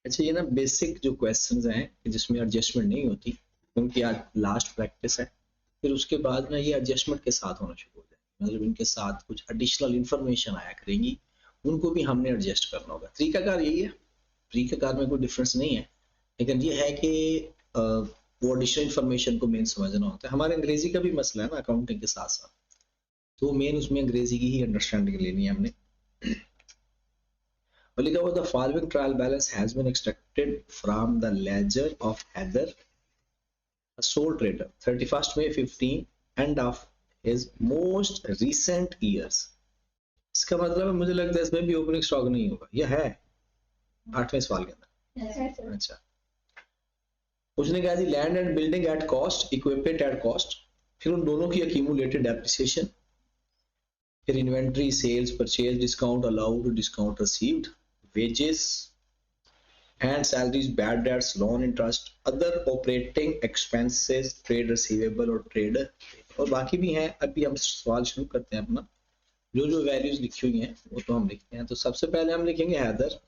अच्छा, ये ना बेसिक जो क्वेश्चंस हैं जिसमें एडजस्टमेंट नहीं होती, उनकी आज लास्ट प्रैक्टिस है। फिर उसके बाद ना ये एडजस्टमेंट के साथ होना शुरू हो जाएगा, मतलब इनके साथ कुछ एडिशनल इंफॉर्मेशन आया करेंगी, उनको भी हमने एडजस्ट करना होगा। तरीकाकार यही है, तरीकाकार में कोई डिफरेंस नहीं है, लेकिन ये है कि वो एडिशनल इंफॉर्मेशन को मेन समझना होता है। हमारे अंग्रेजी का भी मसला है ना अकाउंटिंग के साथ साथ, तो मेन उसमें अंग्रेजी की ही अंडरस्टैंडिंग लेनी है हमने। और लिखा हुआ the following trial balance has been extracted from the ledger of Haider, a sole trader, 31st May 15, end of his most recent years। इसका मतलब है, मुझे लगता है इसमें भी ओपनिंग स्टॉक नहीं होगा, यह है 8वें सवाल के अंदर। अच्छा, उसने कहा जी land and building at cost, equipment at cost, फिर उन दोनों की अक्यूमुलेटेड डेप्रिसिएशन, फिर inventory, sales, purchase, discount allowed, discount received, wages and salaries, bad debts, loan interest, other operating expenses, trade receivable और trade, और बाकी भी हैं। अभी हम सवाल शुरू करते हैं अपना, जो जो वैल्यूज लिखी हुई हैं वो तो हम लिखते हैं। तो सबसे पहले हम लिखेंगे हैदर,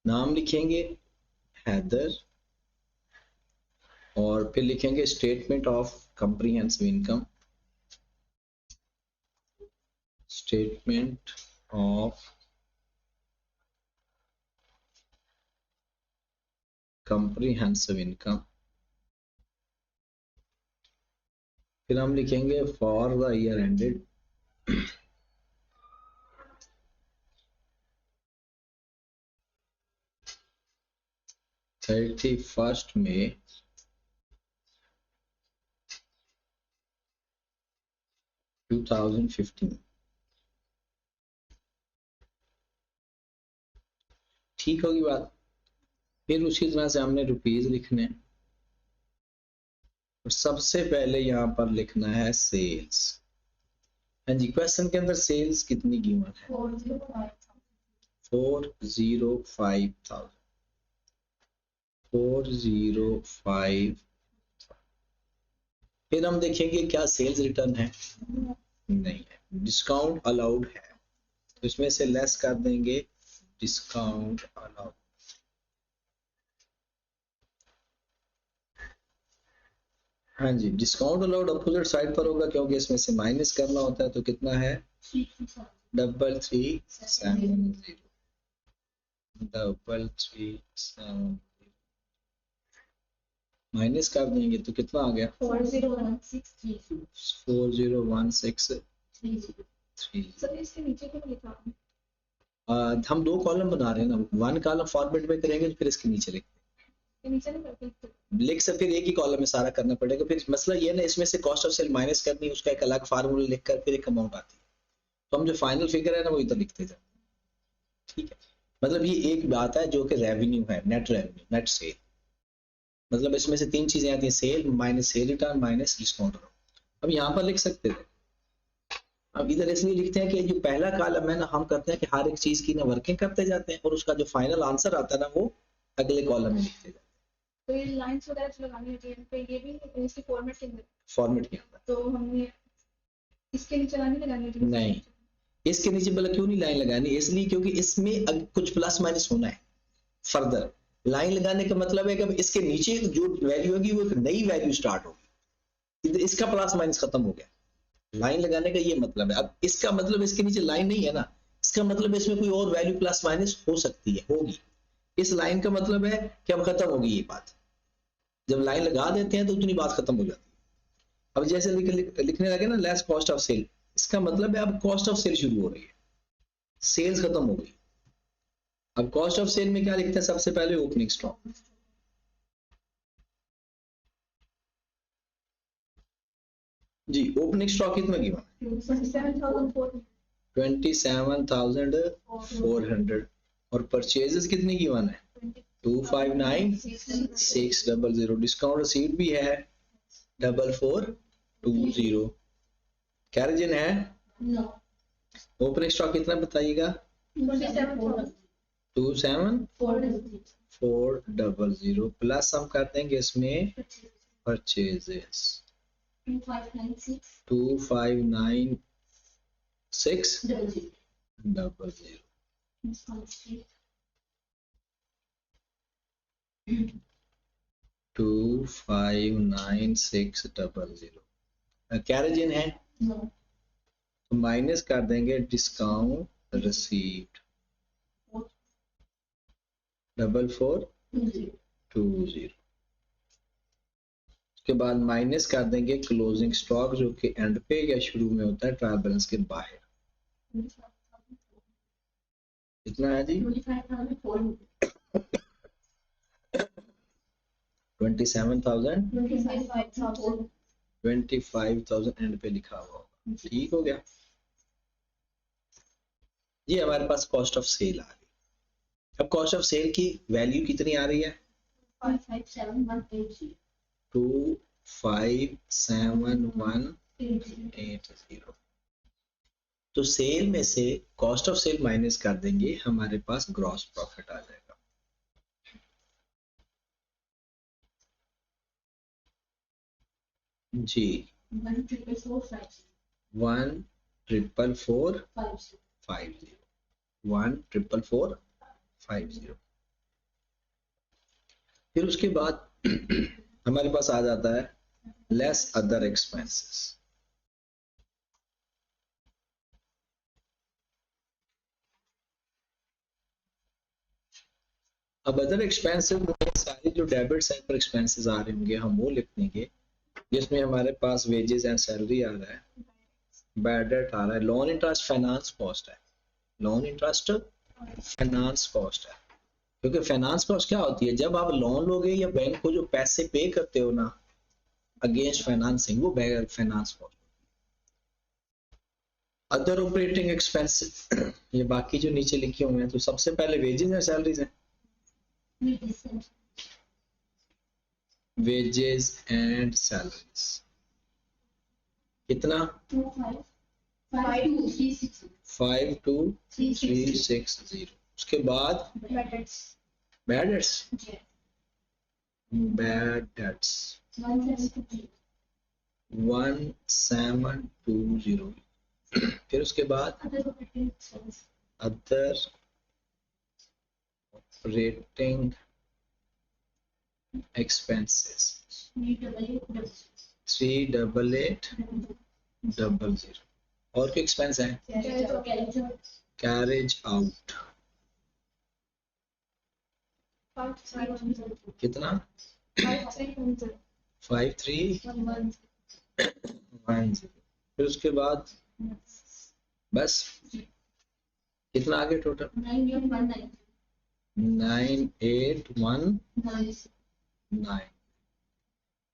नाम लिखेंगे हैदर, और फिर लिखेंगे statement of comprehensive income, statement of comprehensive income, फिर हम लिखेंगे for the year ended 31st May 2015। ठीक होगी बात। फिर उसी तरह से हमने रुपीज लिखने हैं, और सबसे पहले यहाँ पर लिखना है सेल्स। हाँ जी, क्वेश्चन के अंदर सेल्स कितनी कीमत है? 405,000। 405। फिर हम देखेंगे क्या सेल्स रिटर्न है, नहीं है। डिस्काउंट अलाउड है, तो इसमें से लेस कर देंगे डिस्काउंट अलाउड। हाँ जी, डिस्काउंट अलाउड अपोजिट साइड पर होगा, क्योंकि इसमें से माइनस करना होता है। तो कितना है? 3370। 3370 माइनस कर देंगे तो कितना आ गया? 4016। हम दो कॉलम बना रहे हैं ना, वन कॉलम फॉर्मेट में करेंगे तो फिर इसके नीचे लिख से फिर एक ही कॉलम में सारा करना पड़ेगा। फिर मसला ये ना, इसमें से कॉस्ट ऑफ सेल माइनस करनी है, उसका एक अलग फार्मूला लिखकर फिर एक अमाउंट आती है। तो हम जो फाइनल फिगर है ना वो इधर लिखते जाए, ठीक है। मतलब ये एक बात है जो कि रेवेन्यू है, नेट रेवेन्यू, नेट सेल। मतलब इसमें से तीन चीजें आती हैं, sale minus sale return minus discount. अब यहाँ पर लिख सकते थे, अब इधर इसलिए लिखते हैं कि जो पहला कॉलम है ना, हम करते हैं कि हर एक चीज की ना वर्किंग करते जाते हैं, और उसका जो फाइनल आंसर आता है ना वो अगले कॉलम में लिखते जाते हैं। तो ये लाइंस वगैरह लगानी होती है पे, ये भी इसके फॉर्मेट के अंदर, फॉर्मेट के अंदर। तो हमने इसके नीचे लाइन लगानी होती है? नहीं, इसके नीचे भला क्यों नहीं लाइन लगानी? इसलिए क्योंकि इसमें कुछ प्लस माइनस होना है। फर्दर लाइन लगाने का मतलब है कि इसके नीचे जो वैल्यू होगी वो एक नई वैल्यू स्टार्ट होगी, इसका प्लस माइनस खत्म हो गया। लाइन लगाने का ये मतलब है। अब इसका मतलब इसके नीचे लाइन नहीं है ना, इसका मतलब इसमें कोई और वैल्यू प्लस माइनस हो सकती है, होगी। इस लाइन का मतलब है कि अब खत्म होगी ये बात। जब लाइन लगा देते हैं तो उतनी बात खत्म हो जाती है। अब जैसे लिखने लगे ना लेस कॉस्ट ऑफ सेल, इसका मतलब है अब कॉस्ट ऑफ सेल शुरू हो रही है, सेल्स खत्म हो गई। अब कॉस्ट ऑफ सेल में क्या लिखते हैं? सबसे पहले ओपनिंग स्टॉक। जी, ओपनिंग स्टॉक कितना गिवन? 27,400। और परचेजेस कितनी गिवन है? 259,600। डिस्काउंट रिसीव्ड भी है 4,420। कैरेजन है? ओपनिंग स्टॉक कितना बताइएगा? 27,400 प्लस हम कर देंगे इसमें परचेजेस 259,600 600. 259600. कैरेज इन है तो माइनस कर देंगे डिस्काउंट रिसीव्ड 4420. उसके बाद माइनस कर देंगे क्लोजिंग स्टॉक जो कि एंड पे या शुरू में होता है ट्रायल बैलेंस के बाहर. कितना है जी? 27,000 25,000 एंड पे लिखा हुआ होगा. ठीक हो गया. ये हमारे पास कॉस्ट ऑफ सेल आ गई. अब कॉस्ट ऑफ सेल की वैल्यू कितनी आ रही है? 257180. तो सेल में से कॉस्ट ऑफ सेल माइनस कर देंगे, हमारे पास ग्रॉस प्रॉफिट आ जाएगा. जी 1,445,000 1,445,000. फिर उसके बाद हमारे पास आ जाता है लेस अदर एक्सपेंसेस. अब अदर एक्सपेंसेस में सारी जो डेबिट साइड पर एक्सपेंसेस आ रहे होंगे हम वो लिख देंगे, जिसमें हमारे पास वेजेस एंड सैलरी आ रहा है, बैड डेट आ रहा है, लोन इंटरेस्ट फाइनेंस कॉस्ट है. लोन इंटरेस्ट फाइनेंस कॉस्ट है, क्योंकि फाइनेंस कॉस्ट क्या होती है? जब आप लोन लोगे या बैंक को जो पैसे पे करते हो ना अगेंस्ट फाइनेंसिंग, वो finance cost. Other operating expenses ये बाकी जो नीचे लिखे हुए हैं, तो सबसे पहले वेजेस एंड सैलरीज हैं. वेजेस एंड सैलरीज कितना? 52,360. उसके बाद बैड डेट्स 1720. फिर उसके बाद अदर ऑपरेटिंग एक्सपेंसेस 38800. और क्या एक्सपेंस है? कैरेज आउट कितना? 5310. फिर उसके बाद बस कितना आ गया टोटल? 9819.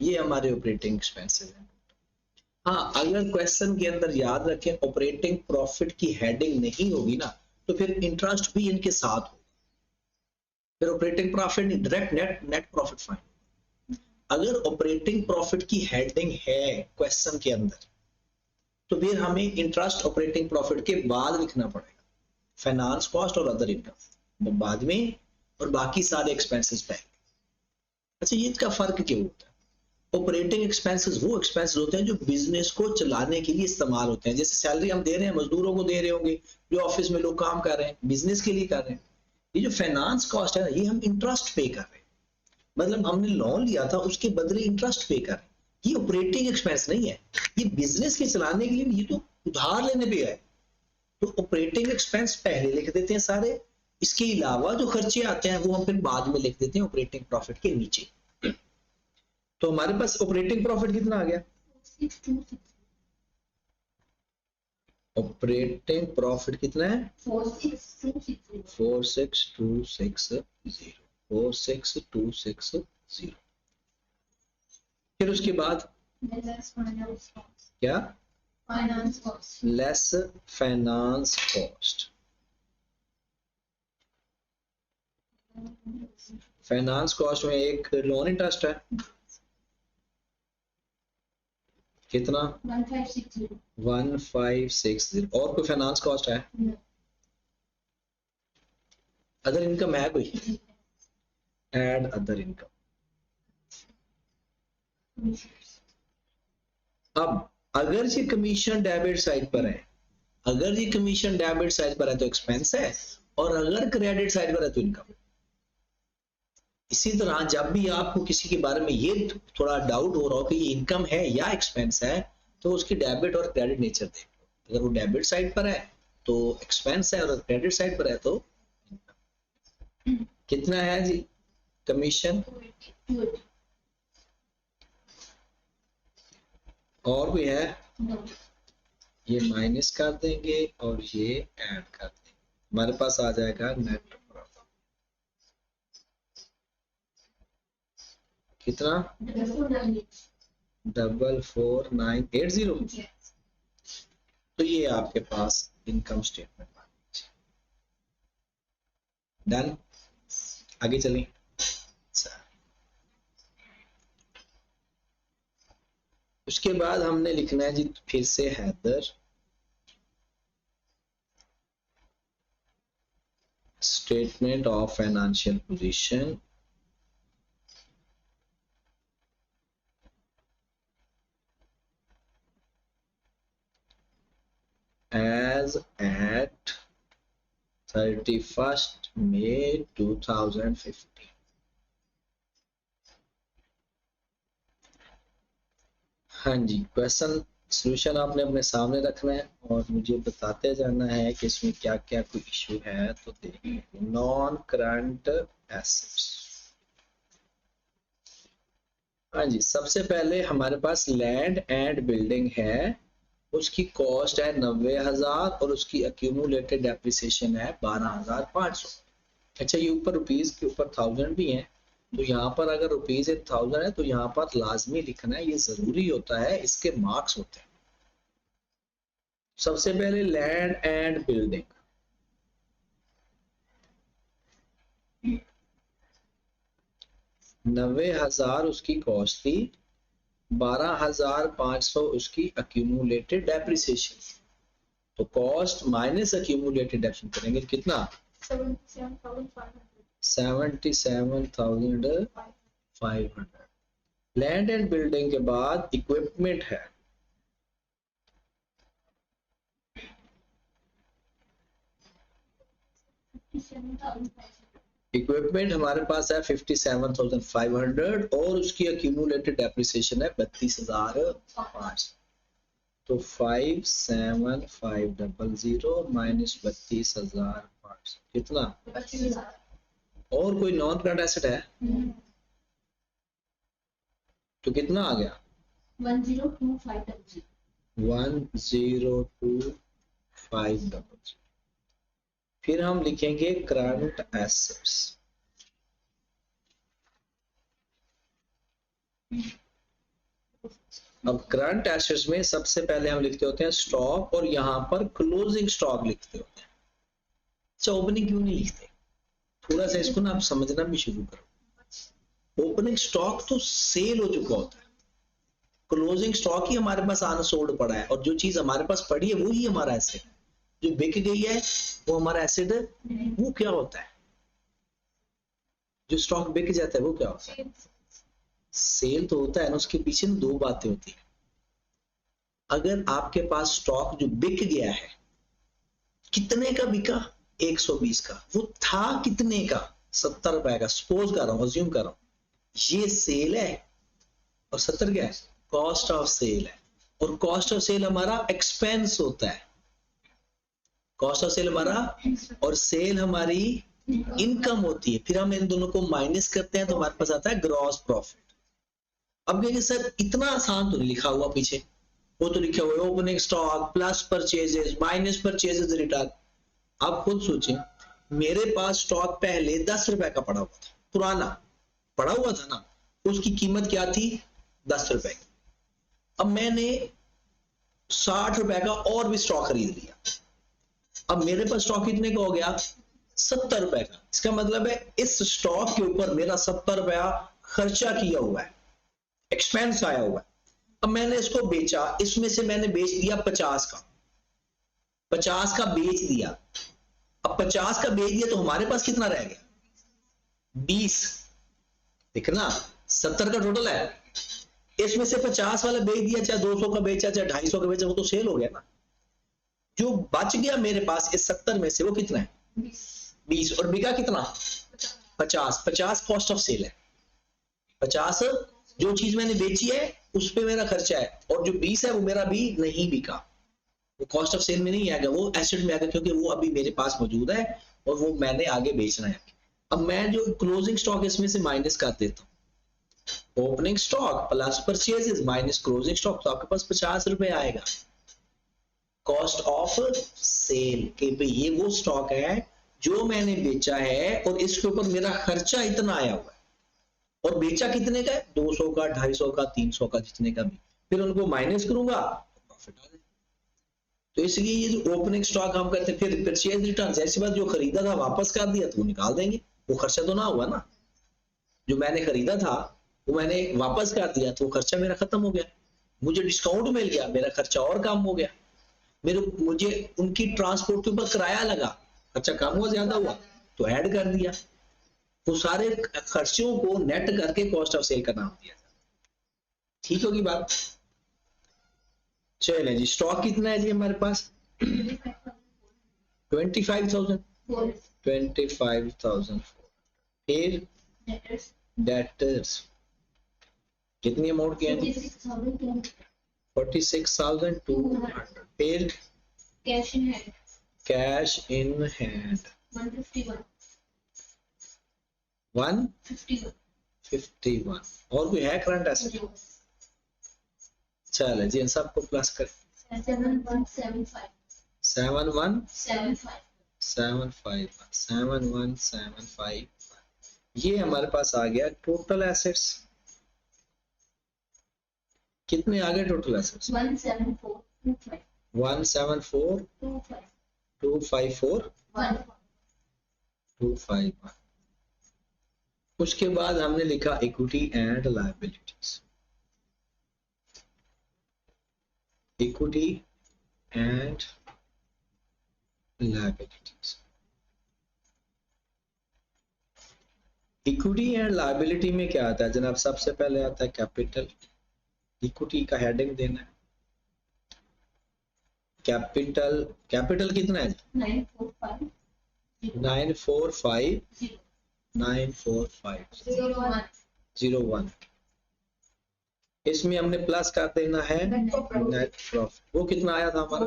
ये हमारे ऑपरेटिंग एक्सपेंसेस हैं. हाँ, अगर क्वेश्चन के अंदर याद रखें ऑपरेटिंग प्रॉफिट की हेडिंग नहीं होगी ना, तो फिर इंटरेस्ट भी इनके साथ होगा. फिर ऑपरेटिंग प्रॉफिट नहीं, डायरेक्ट नेट प्रॉफिट फाइंड. अगर ऑपरेटिंग प्रॉफिट की हेडिंग है क्वेश्चन के अंदर, तो फिर हमें इंटरेस्ट ऑपरेटिंग प्रॉफिट के बाद लिखना पड़ेगा. फाइनेंस कॉस्ट और अदर इनकम बाद में और बाकी सारे एक्सपेंसेस पहले. अच्छा, ये इसका फर्क क्यों होता है? ऑपरेटिंग एक्सपेंसेस वो एक्सपेंसेस होते हैं जो बिजनेस को चलाने के लिए इस्तेमाल होते हैं. जैसे सैलरी हम दे रहे हैं, मजदूरों को दे रहे होंगे, जो ऑफिस में लोग काम कर रहे हैं, बिजनेस के लिए कर रहे हैं. ये जो फाइनेंस कॉस्ट है, ये हम इंटरेस्ट पे कर रहे हैं. मतलब हमने लोन लिया था, उसके बदले इंटरेस्ट पे कर रहे हैं. ये ऑपरेटिंग एक्सपेंस नहीं है, ये बिजनेस के चलाने के लिए, ये तो उधार लेने पे है. तो ऑपरेटिंग एक्सपेंस पहले लिख देते हैं सारे, इसके अलावा जो खर्चे आते हैं वो हम फिर बाद में लिख देते हैं ऑपरेटिंग प्रॉफिट के नीचे. तो हमारे पास ऑपरेटिंग प्रॉफिट कितना आ गया? ऑपरेटिंग प्रॉफिट कितना है? 46260. फिर उसके बाद क्या? Less finance cost. Finance cost में एक लोन इंटरेस्ट है कितना? 1560. और कोई फाइनेंस कॉस्ट है? अदर इनकम है कोई? Add other income. अब अगर ये कमीशन डेबिट साइड पर है अगर ये कमीशन डेबिट साइड पर है तो एक्सपेंस है, और अगर क्रेडिट साइड पर है तो इनकम। इसी तरह जब भी आपको किसी के बारे में ये थोड़ा डाउट हो रहा हो कि ये इनकम है या एक्सपेंस है, तो उसकी डेबिट और क्रेडिट नेचर देख लो। अगर वो डेबिट साइड पर है तो एक्सपेंस है, और क्रेडिट साइड पर है तो इनकम। कितना है जी कमीशन? और भी है? ये माइनस कर देंगे और ये ऐड कर देंगे, हमारे पास आ जाएगा नेट प्रॉफिट। कितना? 44,980। तो ये आपके पास इनकम स्टेटमेंट। डन, आगे चलें। उसके बाद हमने लिखना है जी फिर से Haider statement of financial position as at 31st May 2015। हाँ जी, क्वेश्चन सॉल्यूशन आपने अपने सामने रखना है और मुझे बताते जाना है कि इसमें क्या क्या कोई इश्यू है। तो देखिए, नॉन करंट एसेट्स। हाँ जी, सबसे पहले हमारे पास लैंड एंड बिल्डिंग है, उसकी कॉस्ट है 90,000 और उसकी एक्यूमुलेटेड डेप्रिसिएशन है 12,500। अच्छा, ये ऊपर रुपीज के ऊपर 1000 भी है, तो यहाँ पर अगर रुपीज 1000 है तो यहाँ पर लाजमी लिखना है, ये जरूरी होता है, इसके मार्क्स होते हैं। सबसे पहले लैंड एंड बिल्डिंग, $90,000 उसकी कॉस्ट थी, 12,500 उसकी एक्यूमुलेटेड डेप्रिसिएशन। तो कॉस्ट माइनस एक्यूमुलेटेड डेप्रिसिएशन करेंगे कितना? 77,500। लैंड एंड बिल्डिंग के बाद इक्विपमेंट है, इक्विपमेंट हमारे पास है 57,500 और उसकी एक्यूमुलेटेड डेप्रिसिएशन है 32,500। तो 57,500 माइनस 32,500 कितना? और कोई नॉन करंट एसेट है तो कितना आ गया? 102,500। फिर हम लिखेंगे करंट एसेट्स। अब करंट एसेट्स में सबसे पहले हम लिखते होते हैं स्टॉक, और यहां पर क्लोजिंग स्टॉक लिखते होते हैं। अच्छा, ओपनिंग क्यों नहीं लिखते? थोड़ा सा इसको ना आप समझना भी शुरू करो। ओपनिंग स्टॉक तो सेल हो चुका होता है, क्लोजिंग स्टॉक ही हमारे पास अनसोल्ड पड़ा है, और जो चीज हमारे पास पड़ी है वो ही हमारा एसेट। जो बिक गई है वो हमारा एसेट है। वो क्या होता है? जो स्टॉक बिक जाता है वो क्या होता है? सेल तो होता है ना, उसके पीछे ना दो बातें होती है। अगर आपके पास स्टॉक जो बिक गया है, कितने का बिका? 120 का। वो था कितने का? 70 रुपए का। सपोज कर रहा हूं, अज्यूम कर रहा हूं, ये सेल है, और 70 क्या है? कॉस्ट ऑफ सेल है। और कॉस्ट ऑफ सेल हमारा एक्सपेंस होता है। कॉस्ट ऑफ सेल हमारा और सेल हमारी इनकम होती है। फिर हम इन दोनों को माइनस करते हैं तो हमारे पास आता है ग्रॉस प्रॉफिट। अब कहेंगे सर इतना आसान तो नहीं लिखा हुआ पीछे, वो तो लिखा हुआ है opening stock plus purchases minus purchases return. आप खुद सोचें, मेरे पास स्टॉक पहले 10 रुपए का पड़ा हुआ था, पुराना पड़ा हुआ था ना, उसकी कीमत क्या थी? 10 रुपए की। अब मैंने 60 रुपए का और भी स्टॉक खरीद लिया, अब मेरे पास स्टॉक कितने का हो गया? 70 रुपए का। इसका मतलब है इस स्टॉक के ऊपर मेरा 70 रुपया खर्चा किया हुआ है, एक्सपेंस आया हुआ है। अब मैंने इसको बेचा, इसमें से मैंने बेच दिया 50 का, 50 का बेच दिया। अब 50 का बेच दिया तो हमारे पास कितना रह गया? 20। देखना 70 का टोटल है, इसमें से 50 वाला बेच दिया, चाहे 200 का बेचा चाहे 250 का बेचा, वो तो सेल हो गया ना। जो बच गया मेरे पास इस 70 में से वो कितना है? 20। और बिका कितना? 50। 50 कॉस्ट ऑफ सेल है। 50 जो चीज मैंने बेची है उस पे मेरा खर्चा है, और जो 20 है वो मेरा भी नहीं बिका, वो कॉस्ट ऑफ सेल में नहीं आएगा, वो एसेट में आएगा, क्योंकि वो अभी मेरे पास मौजूद है और वो मैंने आगे बेचना है। अब मैं जो क्लोजिंग स्टॉक इसमें से माइनस कर देता हूँ, opening stock plus purchases minus closing stock, तो आपके पास 50 रुपए आएगा कॉस्ट ऑफ सेल के पे। ये वो स्टॉक है जो मैंने बेचा है और इसके ऊपर मेरा खर्चा इतना आया हुआ है, और बेचा कितने का है? 200 का, 250 का, 300 का, जितने का भी, फिर उनको माइनस करूंगा, प्रॉफिट आ जाएगा। तो इसलिए ये जो ओपनिंग स्टॉक हम करते हैं, फिर परचेज रिटर्न, ऐसी बात, जो खरीदा था वापस कर दिया तो वो निकाल देंगे, वो खर्चा तो ना हुआ ना। जो मैंने खरीदा था वो मैंने वापस कर दिया तो वो खर्चा मेरा खत्म हो गया, मुझे डिस्काउंट मिल गया, मेरा खर्चा और कम हो गया। मुझे उनकी ट्रांसपोर्ट के ऊपर किराया लगा, खर्चा कम हुआ ज्यादा हुआ तो ऐड कर दिया। वो सारे खर्चों को नेट करके कॉस्ट ऑफ सेल का नाम दिया। ठीक होगी बात? चले जी, स्टॉक कितना है जी हमारे पास? 25,000। 25,000। फिर डेटर्स कितनी अमाउंट की है? 46,200। फिर cash in hand cash in hand 151। और कोई है करंट एसेट? चलो जी, इन सबको प्लस कर 71751। ये हमारे पास आ गया टोटल एसेट्स। कितने आ गए टोटल एसेट्स? 174,254,251। उसके बाद हमने लिखा equity and liabilities. Equity and liabilities. Equity and liability में क्या आता है जनाब? सबसे पहले आता है कैपिटल। इक्विटी का हेडिंग देना है कैपिटल। कैपिटल कितना है? 945,945,01। इसमें हमने प्लस कर देना है नेट प्रॉफिट। वो कितना आया था हमारा?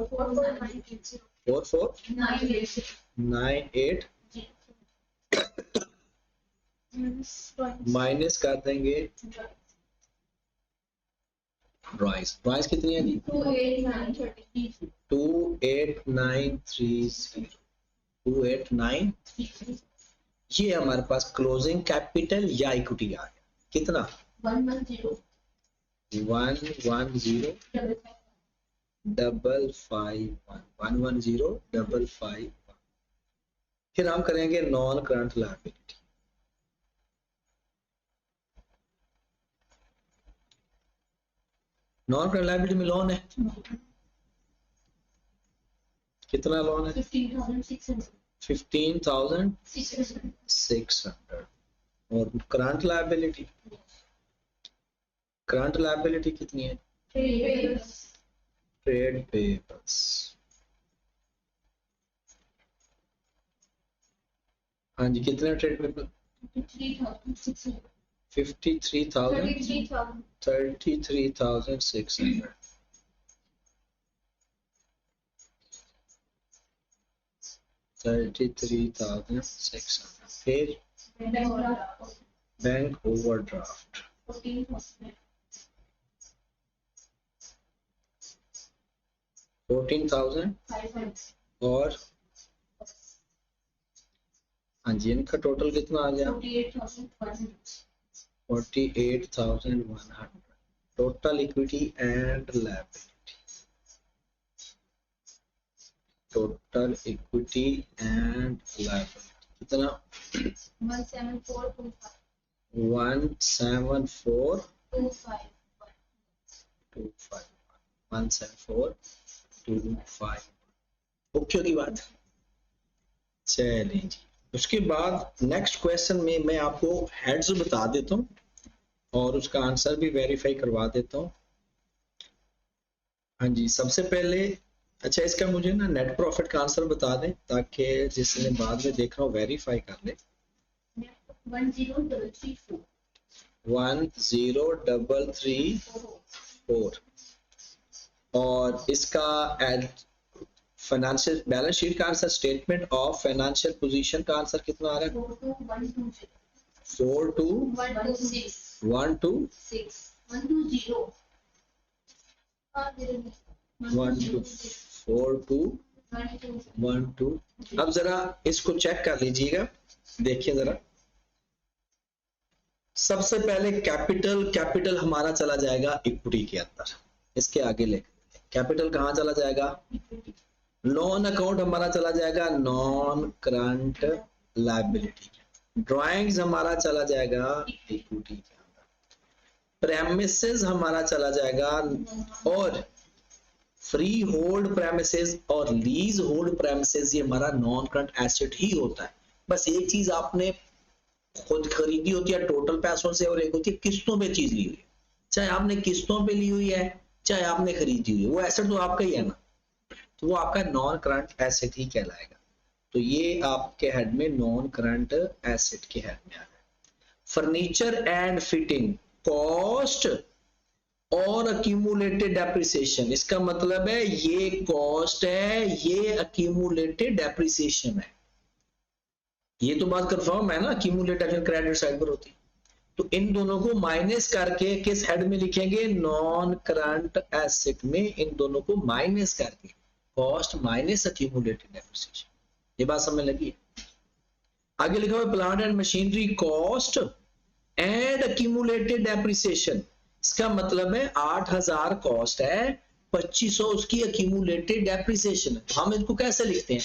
44,998 माइनस कर देंगे प्राइस। प्राइस कितनी है? 28930। 289। ये हमारे पास क्लोजिंग कैपिटल या इक्विटी आ गया। कितना? 110 110,551। फिर हम करेंगे non current liability. Non current liability में लोन है। कितना लोन है? 15,600। और करंट लायबिलिटी? करंट लायबिलिटी कितनी है? Trade payables. हाँ जी, कितने ट्रेड पेबल? 33,600। 33,600। फिर बैंक ओवरड्राफ्ट 14,000। और हाँ जी, इनका टोटल कितना आ गया? 48,100। Total equity and liability. Total equity and liability कितना? 174,251। ओके की बात। चलिए जी, उसके बाद नेक्स्ट क्वेश्चन में मैं आपको हेड्स बता देता हूँ और उसका आंसर भी वेरीफाई करवा देता हूँ। हाँ जी, सबसे पहले अच्छा, इसका मुझे ना नेट प्रॉफिट का आंसर बता दें ताकि जिसने बाद में देखना हो वेरीफाई कर ले। 10334 और इसका फाइनेंशियल बैलेंस शीट का answer, statement of financial position का आंसर कितना आ रहा है? 4212 अब जरा इसको चेक कर लीजिएगा, देखिए जरा। सबसे पहले कैपिटल हमारा चला जाएगा इक्विटी के अंदर, इसके आगे ले कैपिटल कहाँ चला जाएगा? लोन अकाउंट हमारा चला जाएगा नॉन करंट लायबिलिटी, ड्राइंग्स हमारा चला जाएगा इक्विटी के अंदर, प्रेमिसेस हमारा चला जाएगा, और फ्री होल्ड प्रेमिसेस और लीज होल्ड प्रेमिसेस ये हमारा नॉन करंट एसेट ही होता है। बस एक चीज आपने खुद खरीदी होती है टोटल पैसों से, और एक होती है किस्तों पे चीज ली हुई है। चाहे आपने किस्तों पे ली हुई है चाहे आपने खरीदी हुई है, वो एसेट तो आपका ही है ना, तो वो आपका नॉन करंट एसेट ही कहलाएगा। तो ये आपके हेड में नॉन करंट एसेट के हेड में आ गया। फर्नीचर एंड फिटिंग कॉस्ट और अक्यूमुलेटेड डेप्रिसिएशन, इसका मतलब है ये कॉस्ट है, ये अक्यूमुलेटेड डेप्रिसिएशन है। ये तो बात कंफर्म है ना, अक्यूमुलेटेड क्रेडिट साइड पर होती। तो इन दोनों को माइनस करके किस हेड में लिखेंगे? नॉन करंट एसेट में इन दोनों को माइनस करके कॉस्ट माइनस अक्यूमुलेटेड डेप्रिसिएशन। ये बात समझ लगी? आगे लिखा हुआ plant and machinery cost and accumulated depreciation, इसका मतलब है 8000 कॉस्ट है, 2500 उसकी अक्यूमुलेटेड डेप्रिसिएशन है। तो हम इसको कैसे लिखते हैं?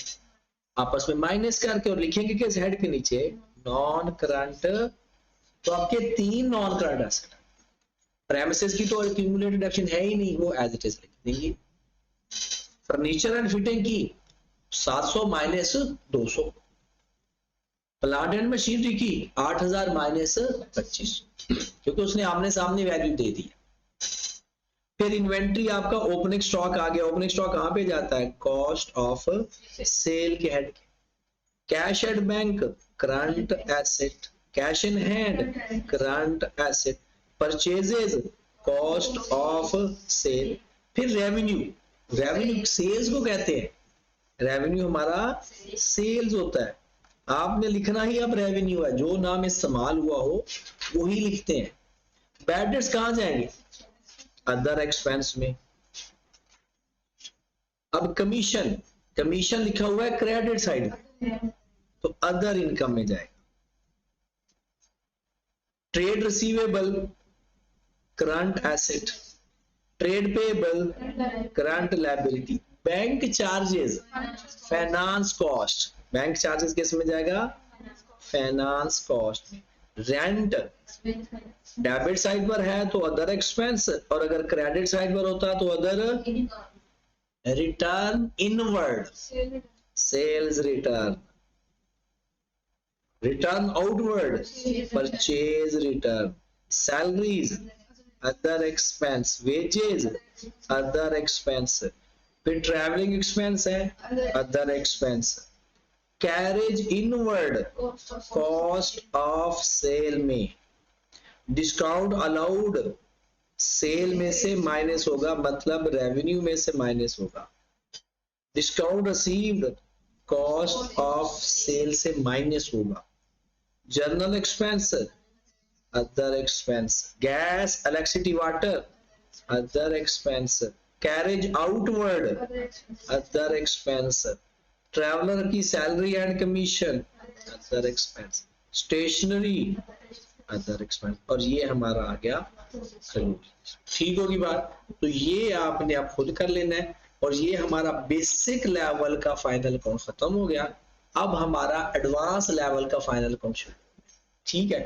आपस में माइनस करके, और लिखेंगे किस हेड के नीचे? Non current. तो आपके 3 नॉन करंट एसेट, प्रेमिसेस की तो अक्यूमुलेटेड डेप्रिसिएशन है ही नहीं, वो एज इट इज लिख देंगे। फर्नीचर एंड फिटिंग की 700 माइनस 200, प्लांट एंड मशीनरी की 8000 माइनस 2500, क्योंकि उसने आमने सामने वैल्यू दे दी। फिर इन्वेंट्री आपका ओपनिंग स्टॉक आ गया। ओपनिंग स्टॉक कहां पे जाता है? कॉस्ट ऑफ सेल के head. Cash at bank current asset, cash in hand current asset, purchases cost of sale. फिर रेवेन्यू, रेवेन्यू सेल्स को कहते हैं, रेवेन्यू हमारा सेल्स होता है। आपने लिखना ही अब रेवेन्यू है, जो नाम इस्तेमाल हुआ हो वही लिखते हैं। बैड डेट्स कहां जाएंगे? अदर एक्सपेंस में। अब कमीशन, कमीशन लिखा हुआ है क्रेडिट साइड में, तो अदर इनकम में जाएगा। Trade receivable current asset, trade payable current liability. Bank charges finance cost, bank charges किस में जाएगा? फाइनेंस कॉस्ट में। रेंट डेबिट साइड पर है तो अदर एक्सपेंस, और अगर क्रेडिट साइड पर होता तो other. Return inward sales return, return outward purchase return. Salaries other expense, wages other expense. फिर ट्रैवलिंग एक्सपेंस है other expense. Carriage inward cost of sale में। डिस्काउंट अलाउड सेल में से माइनस होगा, मतलब रेवेन्यू में से माइनस होगा। Discount received cost of sale से माइनस होगा। General expense other expense. Gas electricity water other expense. Carriage outward other expense. Traveller की salary and commission other expense. Stationery other expense. और ये हमारा आ गया सैलरी। ठीक होगी बात? तो ये आपने आप खुद कर लेना है। और ये हमारा बेसिक लेवल का फाइनल अकाउंट खत्म हो गया। अब हमारा एडवांस लेवल का फाइनल अकाउंट शुरू। ठीक है।